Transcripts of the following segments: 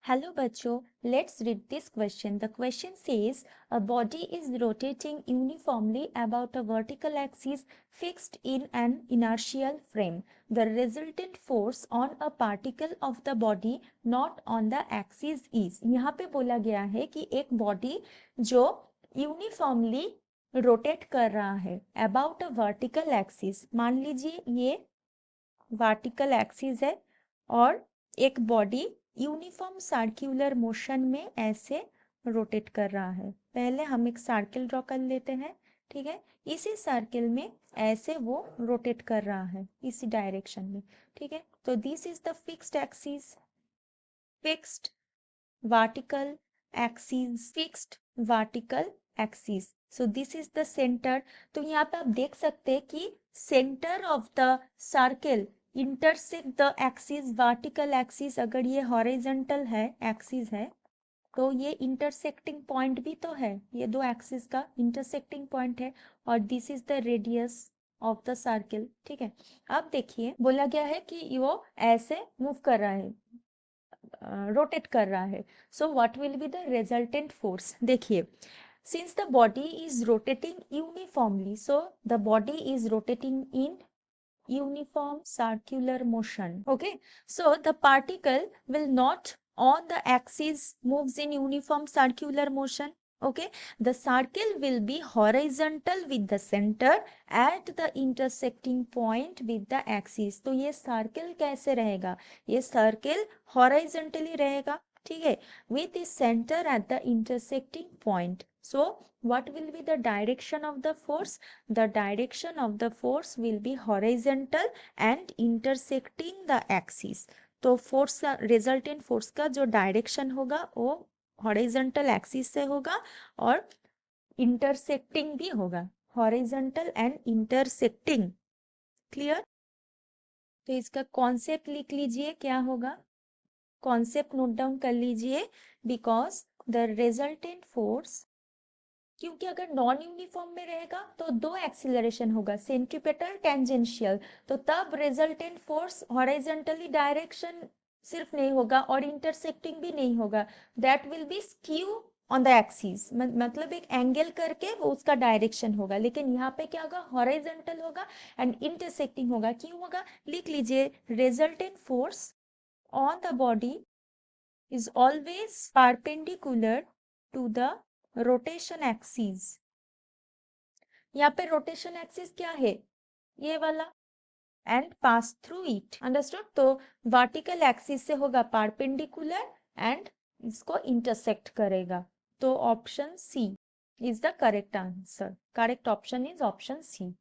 Hello बच्चों, let's read this question. The question says a body is rotating uniformly about a vertical axis fixed in an inertial frame. The resultant force on a particle of the body not on the axis is. यहाँ पे बोला गया है कि एक body जो uniformly rotate कर रहा है अबाउट अ वर्टिकल एक्सिस, मान लीजिए ये वर्टिकल एक्सिस है और एक बॉडी यूनिफॉर्म सर्कुलर मोशन में ऐसे रोटेट कर रहा है। पहले हम एक सर्किल ड्रॉ कर लेते हैं, ठीक है। इसी सर्किल में ऐसे वो रोटेट कर रहा है इसी डायरेक्शन में, ठीक है। तो this is the fixed axis, fixed vertical axis, fixed vertical axis. So this is the center. तो यहाँ पे आप देख सकते हैं कि center of the circle intersect the axis, vertical axis अगर ये horizontal है, axis है, तो ये इंटरसेक्टिंग पॉइंट भी तो है, ये दो एक्सिस का इंटरसेक्टिंग पॉइंट है और this is the radius of the circle, ठीक है। अब देखिए बोला गया है कि वो ऐसे मूव कर रहा है, रोटेट कर रहा है। So what will be the resultant force, देखिए since the body is rotating uniformly, so the body is rotating in uniform circular motion. Okay, so the particle will not on the axis moves in uniform circular motion. Okay, the circle will be horizontal with the center at the intersecting point with the axis. तो ये circle कैसे रहेगा, ये circle horizontally रहेगा, ठीक है, with the center at the intersecting point. So what will be the direction of the force? The direction of the force will be horizontal and intersecting the axis. तो force का resultant force का जो direction होगा वो horizontal axis से होगा और intersecting भी होगा, हॉरिजॉन्टल एंड इंटरसेक्टिंग। क्लियर? तो इसका कॉन्सेप्ट लिख लीजिए, क्या होगा कॉन्सेप्ट नोट डाउन कर लीजिए। बिकॉज द रिजल्टेंट फोर्स, क्योंकि अगर नॉन यूनिफॉर्म में रहेगा तो दो एक्सीलरेशन होगा, सेंट्रीपेटल टेंजेंशियल, तो तब रिजल्टेंट फोर्स हॉरिजॉन्टली डायरेक्शन सिर्फ नहीं होगा और इंटरसेक्टिंग भी नहीं होगा, that will be skew on the axis, मतलब एक एंगल करके वो उसका डायरेक्शन होगा। लेकिन यहाँ पे क्या होगा, हॉरिजॉन्टल होगा एंड इंटरसेक्टिंग होगा। क्यों होगा, लिख लीजिए, resultant force on the body is always perpendicular to the rotation axis. यहाँ पे रोटेशन एक्सिस क्या है, ये वाला, and pass through it, understood. तो वर्टिकल एक्सिस से होगा परपेंडिकुलर एंड इसको इंटरसेक्ट करेगा। तो option c is the correct answer, correct option is option c.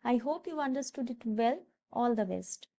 I hope you understood it well, all the best.